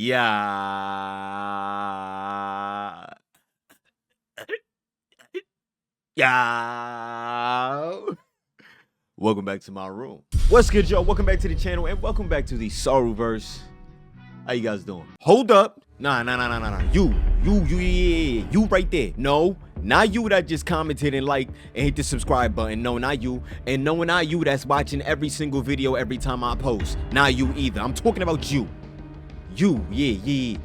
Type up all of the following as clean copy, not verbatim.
Yeah. Yeah. Welcome back to my room. What's good, y'all? Welcome back to the channel and welcome back to the Sorrowverse. How you guys doing? Hold up. Nah. You right there. No, not you that just commented and liked and hit the subscribe button. No, not you. And no, not you that's watching every single video every time I post. Not you either. I'm talking about you. You, yeah.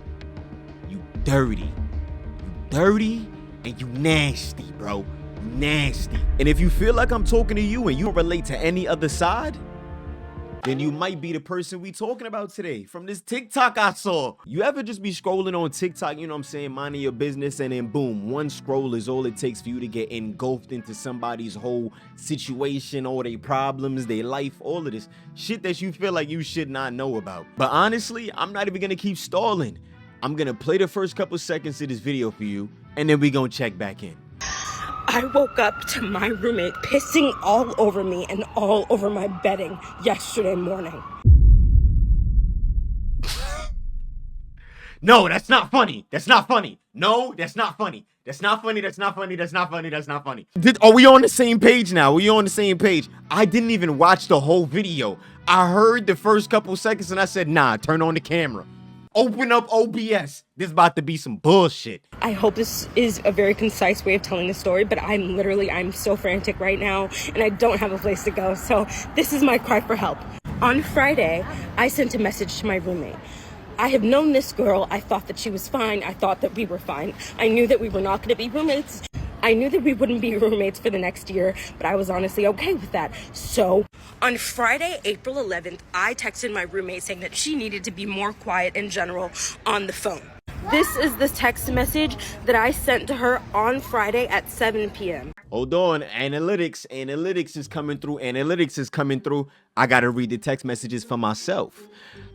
You dirty. And you nasty, bro. You nasty. And if you feel like I'm talking to you and you don't relate to any other side, then you might be the person we talking about today from this TikTok I saw. You ever just be scrolling on TikTok, you know what I'm saying, minding your business, and then boom, one scroll is all it takes for you to get engulfed into somebody's whole situation, all their problems, their life, all of this shit that you feel like you should not know about. But honestly, I'm not even gonna keep stalling. I'm gonna play the first couple seconds of this video for you, and then we gonna check back in. I woke up to my roommate pissing all over me and all over my bedding yesterday morning. No, that's not funny. That's not funny. No, that's not funny. That's not funny. Are we on the same page now? We on the same page. I didn't even watch the whole video. I heard the first couple seconds and I said, nah, turn on the camera. Open up OBS. This about to be some bullshit. I hope this is a very concise way of telling the story, but I'm so frantic right now and I don't have a place to go. So this is my cry for help. On Friday, I sent a message to my roommate. I have known this girl. I thought that she was fine. I thought that we were fine. I knew that we were not going to be roommates. I knew that we wouldn't be roommates for the next year, but I was honestly okay with that. So on Friday, April 11th, I texted my roommate saying that she needed to be more quiet in general on the phone. This is the text message that I sent to her on Friday at 7 p.m. Hold on. Analytics is coming through. I got to read the text messages for myself.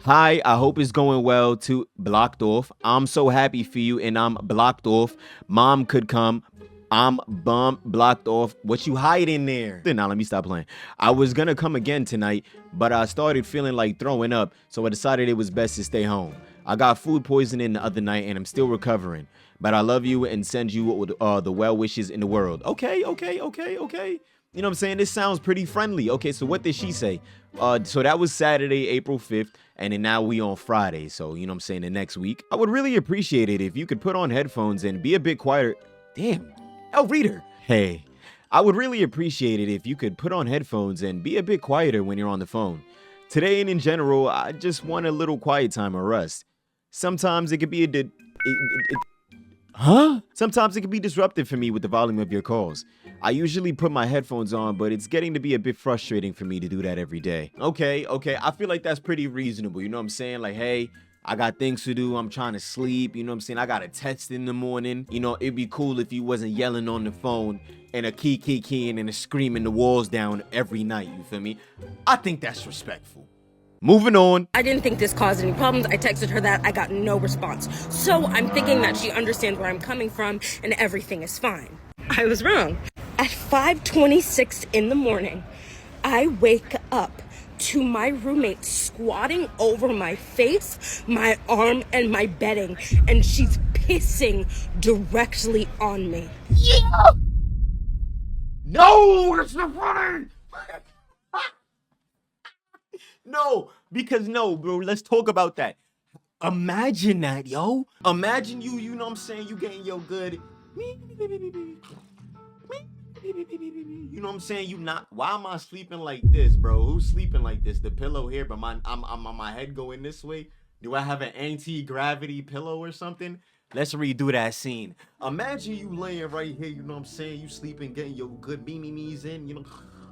Hi, I hope it's going well. To blocked off. I'm so happy for you and I'm blocked off. Mom could come. I'm bummed, blocked off. What you hiding there? Now let me stop playing. I was gonna come again tonight, but I started feeling like throwing up, so I decided it was best to stay home. I got food poisoning the other night and I'm still recovering, but I love you and send you the well wishes in the world. Okay. You know what I'm saying? This sounds pretty friendly. Okay, so what did she say? So that was Saturday, April 5th, and then now we on Friday. So, you know what I'm saying, the next week. I would really appreciate it if you could put on headphones and be a bit quieter. Damn. Oh, reader. Hey, I would really appreciate it if you could put on headphones and be a bit quieter when you're on the phone. Today and in general, I just want a little quiet time or rest. Sometimes it could be Sometimes it can be disruptive for me with the volume of your calls. I usually put my headphones on, but it's getting to be a bit frustrating for me to do that every day. Okay. I feel like that's pretty reasonable. You know what I'm saying? Like, hey, I got things to do. I'm trying to sleep. You know what I'm saying? I got a test in the morning. You know, it'd be cool if you wasn't yelling on the phone and a keying and a screaming the walls down every night. You feel me? I think that's respectful. Moving on. I didn't think this caused any problems. I texted her that. I got no response. So I'm thinking that she understands where I'm coming from and everything is fine. I was wrong. At 5:26 in the morning, I wake up to my roommate squatting over my face, my arm, and my bedding, and she's pissing directly on me. Yeah! No, that's not funny! No, because no, bro, let's talk about that. Imagine that, yo. Imagine you know what I'm saying, you getting your good... You know what I'm saying? You not. Why am I sleeping like this, bro? Who's sleeping like this? The pillow here, but I'm on my head going this way. Do I have an anti-gravity pillow or something? Let's redo that scene. Imagine you laying right here. You know what I'm saying? You sleeping, getting your good me's in. You know,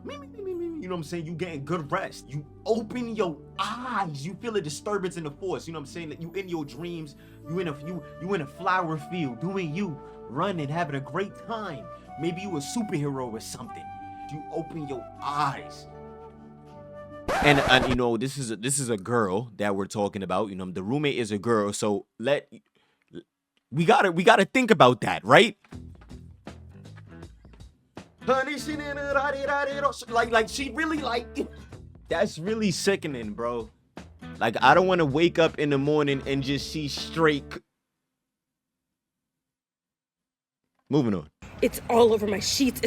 you know what I'm saying? You getting good rest. You open your eyes. You feel a disturbance in the force. You know what I'm saying? That you in your dreams. You in a flower field doing you, running, having a great time. Maybe you a superhero or something. You open your eyes. And you know, this is a girl that we're talking about. You know, the roommate is a girl, so we gotta think about that, right? Like she really like. That's really sickening, bro. Like, I don't want to wake up in the morning and just see straight. Moving on. It's all over my sheets.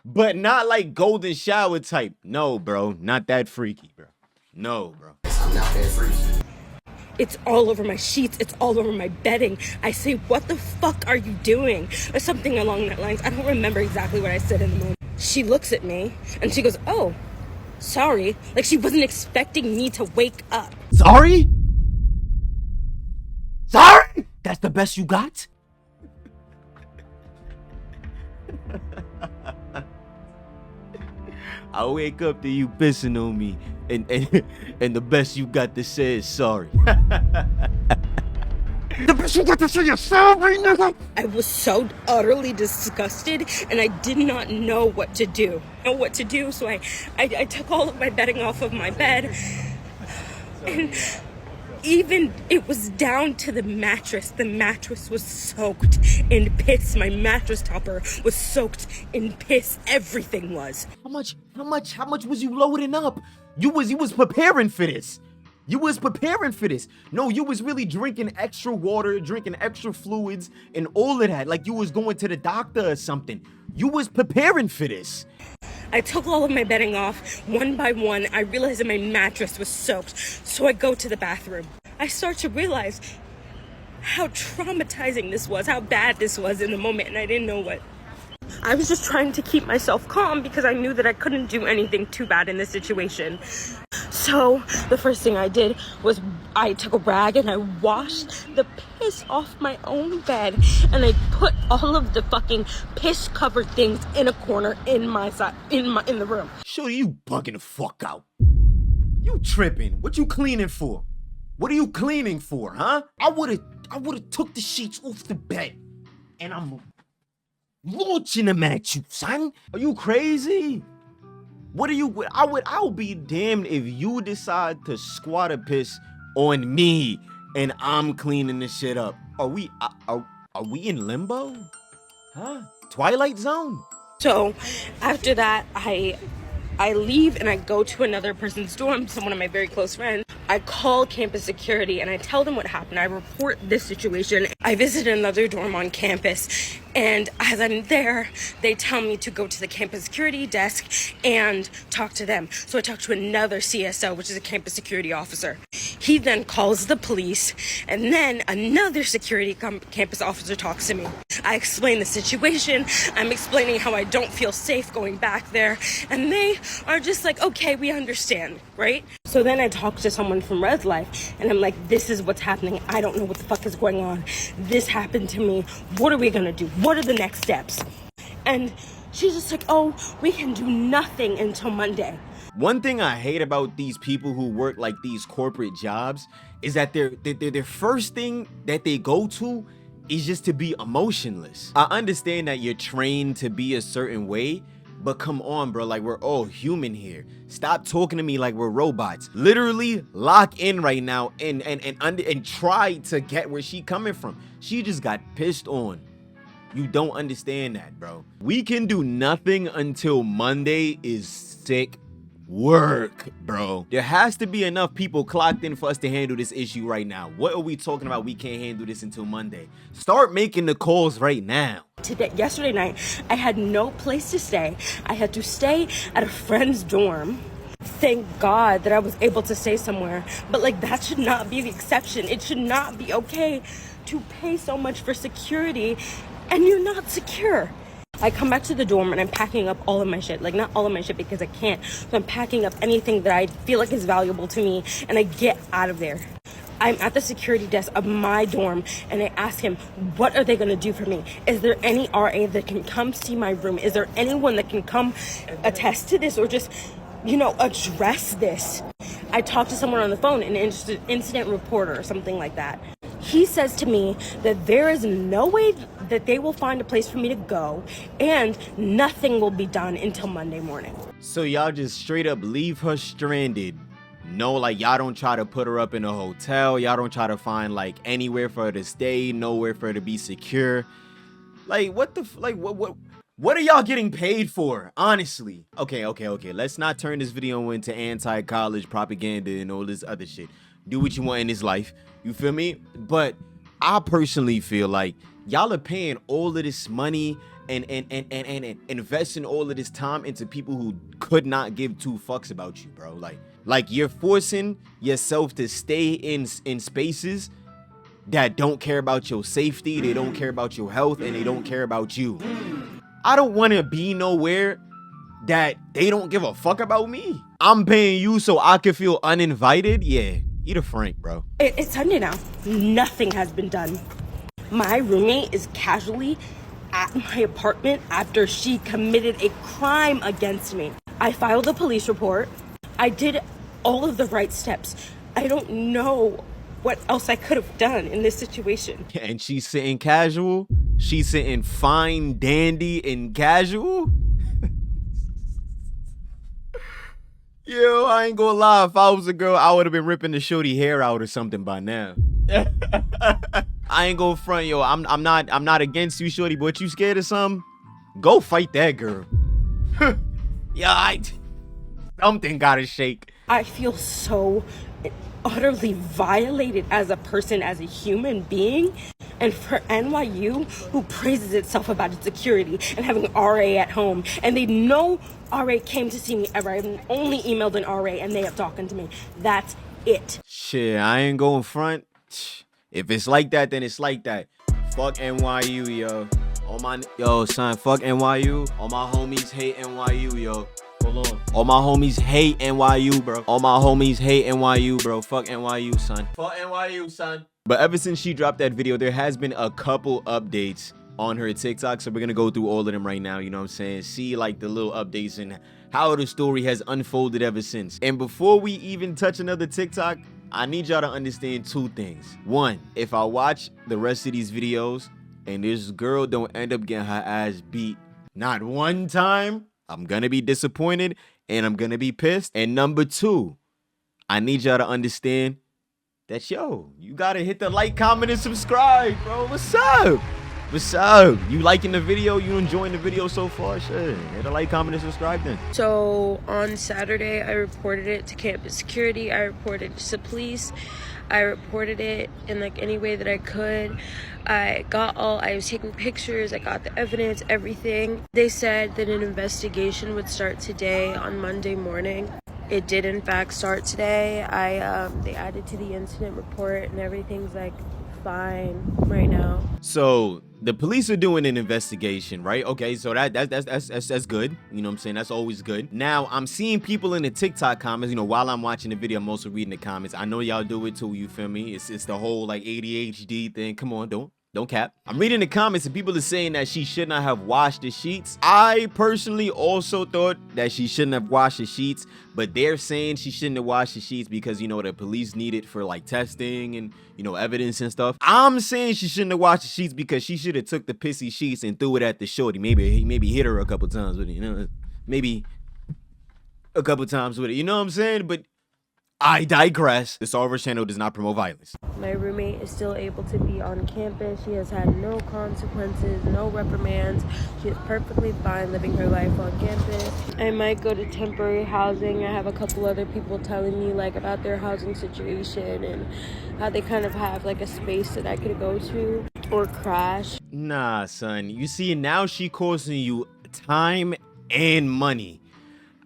But not like golden shower type. No, bro. Not that freaky, bro. No, bro. I'm not that freaky. It's all over my sheets. It's all over my bedding. I say, what the fuck are you doing? Or something along that lines. I don't remember exactly what I said in the moment. She looks at me and she goes, oh, sorry. Like she wasn't expecting me to wake up. Sorry? Sorry? That's the best you got? I wake up to you pissing on me, and the best you got to say is sorry. The best you got to say is sorry, nigga. I was so utterly disgusted, and I did not know what to do. So I took all of my bedding off of my bed, and even it was down to the mattress. The mattress was soaked in piss. My mattress topper was soaked in piss. Everything was. How much was you loading up? You was preparing for this. You was preparing for this. No, you was really drinking extra water, drinking extra fluids, and all of that. Like you was going to the doctor or something. You was preparing for this. I took all of my bedding off one by one. I realized that my mattress was soaked, so I go to the bathroom. I start to realize how traumatizing this was, how bad this was in the moment, and I didn't know what. I was just trying to keep myself calm because I knew that I couldn't do anything too bad in this situation. So the first thing I did was I took a rag and I washed the piss off my own bed, and I put all of the fucking piss covered things in a corner in the room. Sure, you bugging the fuck out. You tripping. What you cleaning for? What are you cleaning for, huh? I would've took the sheets off the bed and I'm launching them at you, son. Are you crazy? What are you? I would be damned if you decide to squat a piss on me and I'm cleaning this shit up. Are we in limbo? Huh? Twilight Zone? So after that, I leave and I go to another person's dorm, someone of my very close friends. I call campus security and I tell them what happened. I report this situation. I visit another dorm on campus, and as I'm there, they tell me to go to the campus security desk and talk to them. So I talk to another CSO, which is a campus security officer. He then calls the police, and then another security campus officer talks to me. I explain the situation. I'm explaining how I don't feel safe going back there, and they are just like, okay, we understand, right? So then I talk to someone from Res Life, and I'm like, this is what's happening. I don't know what the fuck is going on. This happened to me. What are we gonna do? What are the next steps? And she's just like, oh, we can do nothing until Monday. One thing I hate about these people who work like these corporate jobs is that their first thing that they go to is just to be emotionless. I understand that you're trained to be a certain way, but come on, bro, like we're all human here. Stop talking to me like we're robots. Literally lock in right now and try to get where she coming from. She just got pissed on. You don't understand that, bro. We can do nothing until Monday is sick work, bro. There has to be enough people clocked in for us to handle this issue right now. What are we talking about? We can't handle this until Monday. Start making the calls right now. Yesterday night, I had no place to stay. I had to stay at a friend's dorm. Thank God that I was able to stay somewhere. But like, that should not be the exception. It should not be okay to pay so much for security and you're not secure. I come back to the dorm and I'm packing up all of my shit. Like, not all of my shit because I can't. So I'm packing up anything that I feel like is valuable to me, and I get out of there. I'm at the security desk of my dorm and I ask him, what are they gonna do for me? Is there any RA that can come see my room? Is there anyone that can come attest to this or just, address this? I talked to someone on the phone, an incident reporter or something like that. He says to me that there is no way that they will find a place for me to go and nothing will be done until Monday morning. So y'all just straight up leave her stranded. No, like y'all don't try to put her up in a hotel. Y'all don't try to find like anywhere for her to stay, nowhere for her to be secure. Like what are y'all getting paid for? Honestly. Okay. Let's not turn this video into anti-college propaganda and all this other shit. do what you want in this life. You feel me? But I personally feel like y'all are paying all of this money and investing all of this time into people who could not give two fucks about you, bro. Like you're forcing yourself to stay in spaces that don't care about your safety, they don't care about your health, and they don't care about you. I don't want to be nowhere that they don't give a fuck about me. I'm paying you so I can feel uninvited. Yeah, eat a Frank, bro. It's Sunday now. Nothing has been done. My roommate is casually at my apartment after she committed a crime against me. I filed a police report. I did all of the right steps. I don't know what else I could have done in this situation. And she's sitting casual. She's sitting fine, dandy, and casual. Yo, I ain't gonna lie. If I was a girl, I would have been ripping the shorty hair out or something by now. I ain't gonna front, yo. I'm not against you, shorty, but you scared of something? Go fight that girl. Yeah, something gotta shake. I feel so utterly violated as a person, as a human being. And for NYU, who praises itself about its security and having RA at home, and they know RA came to see me ever. I've only emailed an RA and they have talking to me. That's it. Shit, I ain't going front. If it's like that, then it's like that. Fuck NYU, yo. Yo, son, fuck NYU. All my homies hate NYU, yo. Hold on. All my homies hate NYU, bro. All my homies hate NYU, bro. Fuck NYU, son. Fuck NYU, son. But ever since she dropped that video, there has been a couple updates on her TikTok. So we're gonna go through all of them right now, you know what I'm saying? See like the little updates and how the story has unfolded ever since. And before we even touch another TikTok, I need y'all to understand two things. One, if I watch the rest of these videos and this girl don't end up getting her ass beat not one time, I'm gonna be disappointed and I'm gonna be pissed. And number two, I need y'all to understand that, yo, you gotta hit the like, comment, and subscribe, bro. What's up? What's up? You liking the video? You enjoying the video so far? Sure. Hit the like, comment, and subscribe then. So on Saturday, I reported it to campus security. I reported it to police. I reported it in like any way that I could. I was taking pictures, I got the evidence, everything. They said that an investigation would start today on Monday morning. It did in fact start today. They added to the incident report and everything's like fine right now. So the police are doing an investigation, right? Okay, so that's good. You know what I'm saying? That's always good. Now I'm seeing people in the TikTok comments, you know, while I'm watching the video, I'm also reading the comments. I know y'all do it too, you feel me? It's the whole like ADHD thing. Come on, don't cap. I'm reading the comments and people are saying that she should not have washed the sheets. I personally also thought that she shouldn't have washed the sheets, but they're saying she shouldn't have washed the sheets because, you know, the police need it for like testing and, you know, evidence and stuff. I'm saying she shouldn't have washed the sheets because she should have took the pissy sheets and threw it at the shorty. Maybe hit her a couple times with it, you know, maybe a couple times with it, you know what I'm saying? But I digress. The Star Wars channel does not promote violence. My roommate is still able to be on campus. She has had no consequences, no reprimands. She is perfectly fine living her life on campus. I might go to temporary housing. I have a couple other people telling me like about their housing situation and how they kind of have like a space that I could go to or crash. Nah, son. You see, now she costing you time and money.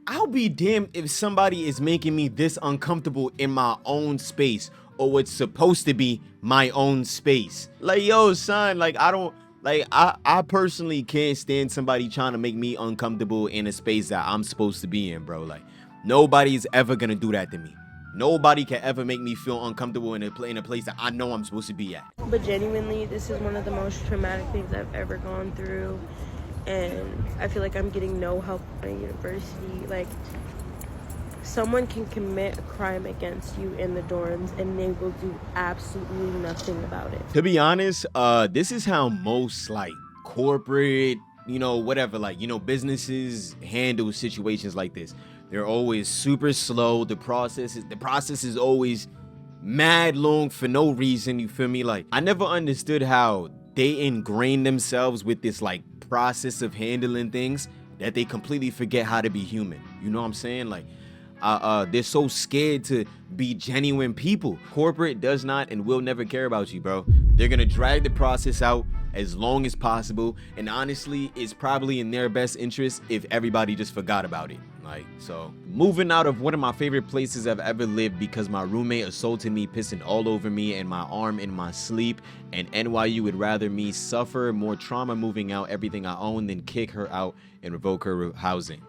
I'll be damned if somebody is making me this uncomfortable in my own space or what's supposed to be my own space. Like, yo, son, like, I personally can't stand somebody trying to make me uncomfortable in a space that I'm supposed to be in, bro. Like, nobody's ever gonna do that to me. Nobody can ever make me feel uncomfortable in a place that I know I'm supposed to be at. But genuinely, this is one of the most traumatic things I've ever gone through. And I feel like I'm getting no help at university. Like, someone can commit a crime against you in the dorms and they will do absolutely nothing about it. To be honest, this is how most like corporate, you know, whatever, like, you know, businesses handle situations like this. They're always super slow. The process is always mad long for no reason, you feel me? Like, I never understood how they ingrain themselves with this like process of handling things that they completely forget how to be human. You know what I'm saying? Like, They're so scared to be genuine people. Corporate does not and will never care about you, bro. They're gonna drag the process out as long as possible, and honestly, it's probably in their best interest if everybody just forgot about it. Like, so moving out of one of my favorite places I've ever lived because my roommate assaulted me, pissing all over me and my arm in my sleep, and NYU would rather me suffer more trauma moving out everything I own than kick her out and revoke her housing.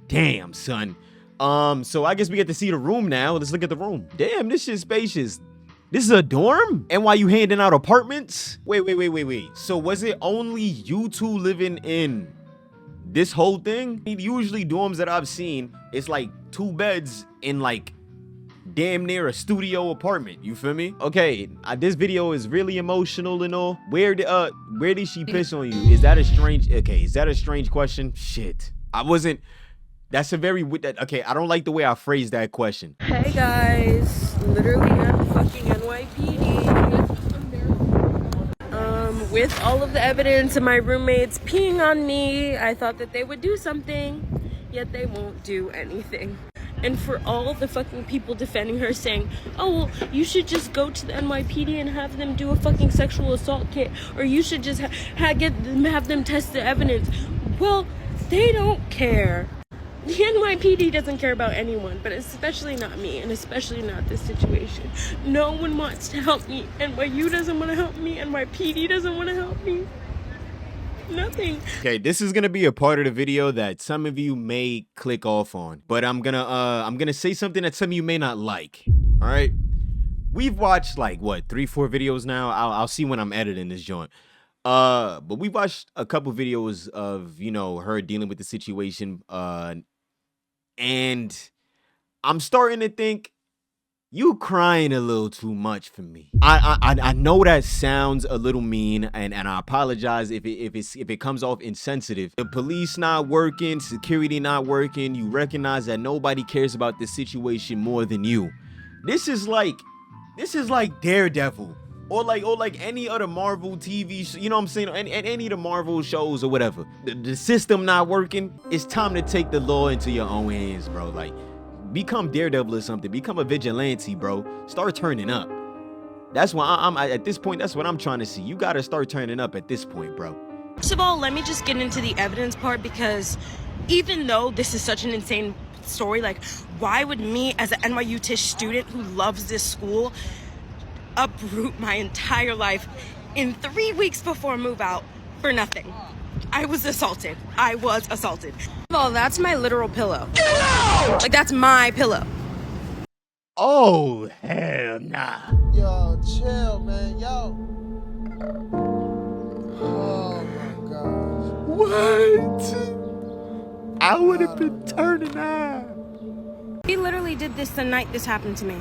Damn, son. So I guess we get to see the room now. Let's look at the room. Damn, this shit's spacious. This is a dorm? NYU handing out apartments? Wait. So was it only you two living in this whole thing? Usually dorms that I've seen, it's like 2 beds in like damn near a studio apartment. You feel me? Okay, this video is really emotional and all. Where did she piss on you? Is that a strange question? Shit. That's a very, okay, I don't like the way I phrased that question. Hey guys, literally at fucking NYPD. With all of the evidence of my roommates peeing on me, I thought that they would do something, yet they won't do anything. And for all the fucking people defending her saying, oh, well, you should just go to the NYPD and have them do a fucking sexual assault kit, or you should just have them test the evidence. Well, they don't care. The NYPD doesn't care about anyone, but especially not me, and especially not this situation. No one wants to help me. NYU doesn't want to help me. NYPD doesn't want to help me. Nothing. Okay, this is gonna be a part of the video that some of you may click off on, but I'm gonna say something that some of you may not like. All right, we've watched like what 3-4 videos now. I'll see when I'm editing this joint. But we watched a couple videos of, you know, her dealing with the situation, and I'm starting to think you crying a little too much for me. I know that sounds a little mean, and I apologize if it comes off insensitive. The police not working, security not working. You recognize that nobody cares about this situation more than you. This is like Daredevil. Or like any other Marvel TV show, you know what I'm saying? Any of the Marvel shows or whatever. The system not working. It's time to take the law into your own hands, bro. Like, become Daredevil or something. Become a vigilante, bro. Start turning up. That's why I'm at this point. That's what I'm trying to see. You gotta start turning up at this point, bro. First of all, let me just get into the evidence part, because even though this is such an insane story, like, why would me as an NYU Tisch student who loves this school uproot my entire life in 3 weeks before move out for nothing? I was assaulted. Well, that's my literal pillow. Like, that's my pillow. Oh, hell nah. Yo, chill, man. Yo. Oh my gosh. What? I would have been turning out. She literally did this the night this happened to me.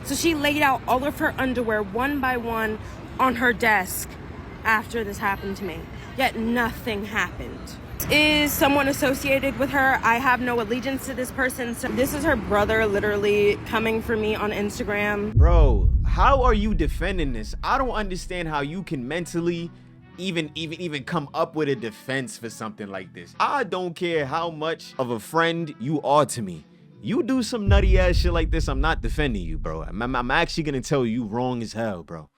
So she laid out all of her underwear one by one on her desk after this happened to me. Yet nothing happened. Is someone associated with her? I have no allegiance to this person. So this is her brother literally coming for me on Instagram. Bro, how are you defending this? I don't understand how you can mentally even come up with a defense for something like this. I don't care how much of a friend you are to me. You do some nutty ass shit like this, I'm not defending you, bro. I'm actually gonna tell you wrong as hell, bro.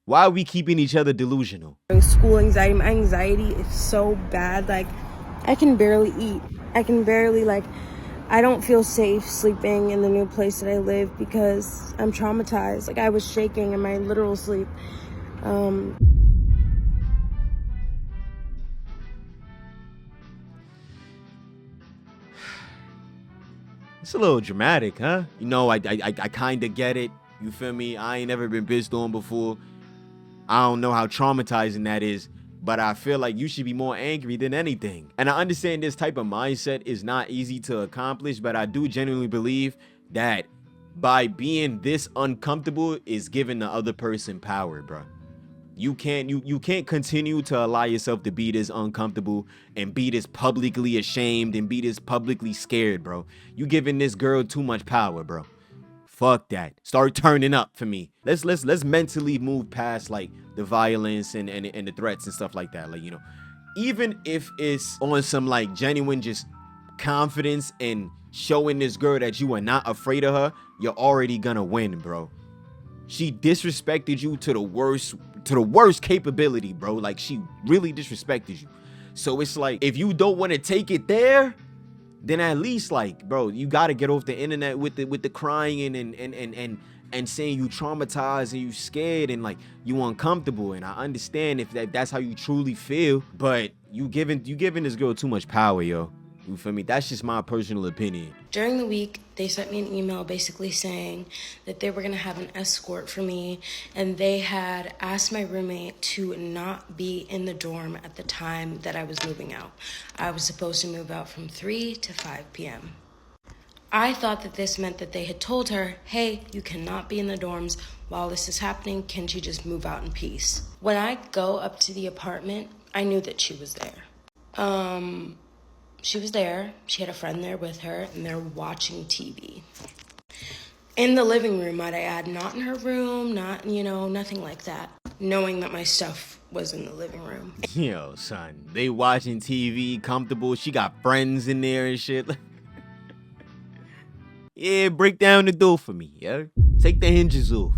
Why are we keeping each other delusional? School anxiety, my anxiety is so bad. Like, I can barely eat. I don't feel safe sleeping in the new place that I live because I'm traumatized. Like, I was shaking in my literal sleep. It's a little dramatic, huh? You know, I kind of get it. You feel me? I ain't never been pissed on before. I don't know how traumatizing that is, but I feel like you should be more angry than anything. And I understand this type of mindset is not easy to accomplish, but I do genuinely believe that by being this uncomfortable is giving the other person power, bro. You can't continue to allow yourself to be this uncomfortable and be this publicly ashamed and be this publicly scared, bro. You giving this girl too much power, bro. Fuck that. Start turning up for me. Let's mentally move past like the violence and the threats and stuff like that. Like, you know, even if it's on some like genuine just confidence and showing this girl that you are not afraid of her, you're already gonna win, bro. She disrespected you to the worst capability, bro. Like, she really disrespected you. So it's like, if you don't want to take it there, then at least, like, bro, you got to get off the internet with the crying and saying you traumatized and you scared and like you uncomfortable. And I understand if that's how you truly feel, but you giving this girl too much power, yo. You feel me? That's just my personal opinion. During the week, they sent me an email basically saying that they were going to have an escort for me, and they had asked my roommate to not be in the dorm at the time that I was moving out. I was supposed to move out from 3 to 5 p.m. I thought that this meant that they had told her, hey, you cannot be in the dorms while this is happening. Can she just move out in peace? When I go up to the apartment, I knew that she was there. She was there. She had a friend there with her, and they're watching TV. In the living room, might I add, not in her room, nothing like that. Knowing that my stuff was in the living room. Yo, son, they watching TV, comfortable. She got friends in there and shit. Yeah, break down the door for me, yeah? Take the hinges off.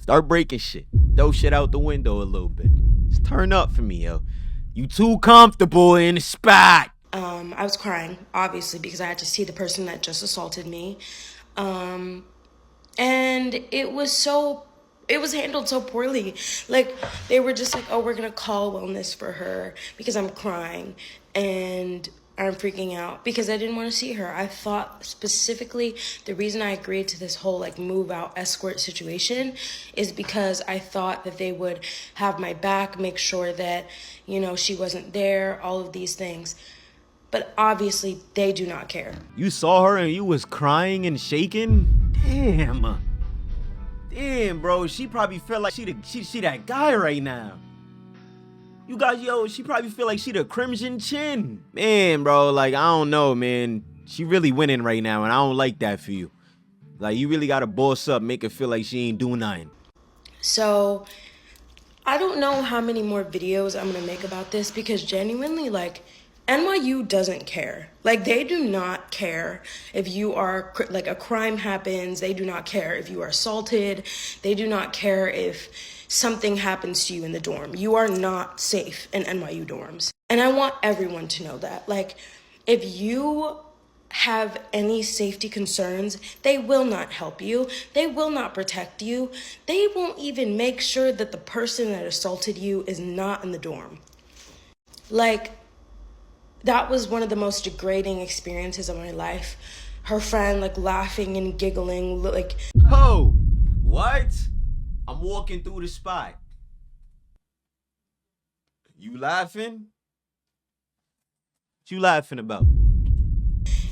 Start breaking shit. Throw shit out the window a little bit. Just turn up for me, yo. You too comfortable in the spot. I was crying, obviously, because I had to see the person that just assaulted me. And it was handled so poorly. Like, they were just like, oh, we're going to call wellness for her because I'm crying and I'm freaking out because I didn't want to see her. I thought specifically the reason I agreed to this whole like move out escort situation is because I thought that they would have my back, make sure that, she wasn't there, all of these things. But obviously they do not care. You saw her and you was crying and shaking? Damn, bro. She probably felt like she that guy right now. She probably feel like she the Crimson Chin. Man, bro, like, I don't know, man. She really winning right now, and I don't like that for you. Like, you really gotta boss up, make her feel like she ain't doing nothing. So, I don't know how many more videos I'm gonna make about this because genuinely, like, NYU doesn't care. Like, they do not care if you are, like, a crime happens. They do not care if you are assaulted. They do not care if something happens to you in the dorm. You are not safe in NYU dorms. And I want everyone to know that. Like, if you have any safety concerns, they will not help you. They will not protect you. They won't even make sure that the person that assaulted you is not in the dorm. Like, that was one of the most degrading experiences of my life. Her friend, like, laughing and giggling, like... Oh, what? I'm walking through the spot. You laughing? What you laughing about?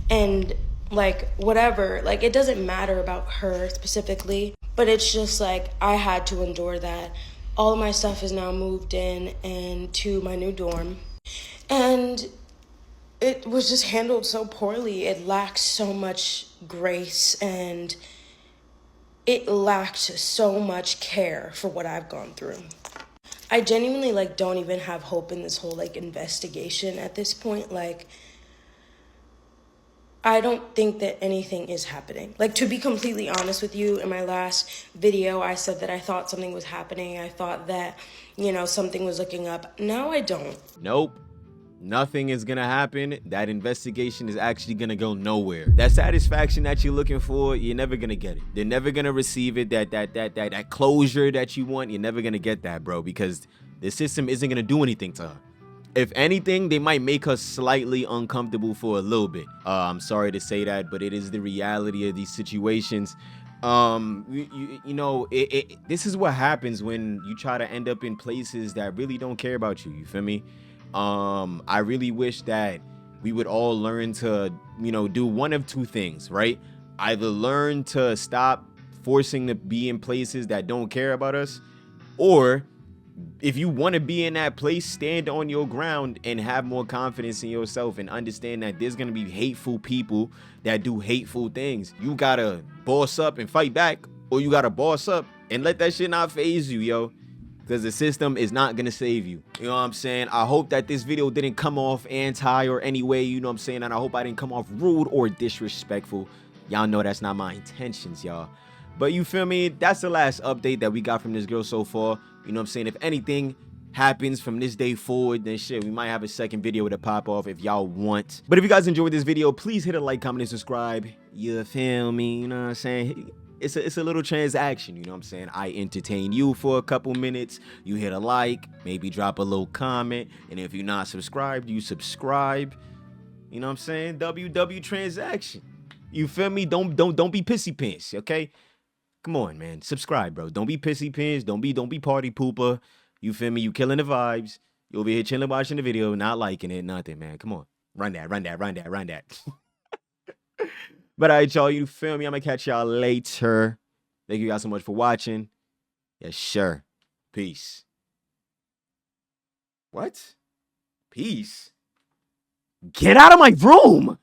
And, like, whatever. Like, it doesn't matter about her specifically, but it's just, like, I had to endure that. All of my stuff is now moved in and to my new dorm. And it was just handled so poorly. It lacked so much grace and it lacked so much care for what I've gone through. I genuinely, like, don't even have hope in this whole, like, investigation at this point. Like, I don't think that anything is happening. Like, to be completely honest with you, in my last video, I said that I thought something was happening. I thought that, something was looking up. Now I don't. Nope. Nothing is gonna happen. That investigation is actually gonna go nowhere. That satisfaction that you're looking for, you're never gonna get it. They're never gonna receive it. That closure that you want, you're never gonna get that, bro, because the system isn't gonna do anything to her. If anything, they might make her slightly uncomfortable for a little bit. I'm sorry to say that, but it is the reality of these situations. This is what happens when you try to end up in places that really don't care about you. You feel me? I really wish that we would all learn to, do one of two things, right? Either learn to stop forcing to be in places that don't care about us, or if you want to be in that place, stand on your ground and have more confidence in yourself and understand that there's going to be hateful people that do hateful things. You got to boss up and fight back, or you got to boss up and let that shit not faze you, yo. because the system is not gonna save you. You know what I'm saying? I hope that this video didn't come off anti or any way, you know what I'm saying? And I hope I didn't come off rude or disrespectful. Y'all know that's not my intentions, y'all. But you feel me? That's the last update that we got from this girl so far. You know what I'm saying? If anything happens from this day forward, then shit, we might have a second video to pop off if y'all want. But if you guys enjoyed this video, please hit a like, comment, and subscribe. You feel me? You know what I'm saying? It's a little transaction, you know what I'm saying? I entertain you for a couple minutes. You hit a like, maybe drop a little comment, and if you're not subscribed, you subscribe. You know what I'm saying? WW transaction. You feel me? Don't be pissy pants, okay? Come on, man. Subscribe, bro. Don't be pissy pants. Don't be party pooper. You feel me? You killing the vibes. You over here chilling, watching the video, not liking it, nothing, man. Come on. Run that. But all right, y'all, you feel me? I'm gonna catch y'all later. Thank you guys so much for watching. Yes, sure. Peace. What? Peace? Get out of my room!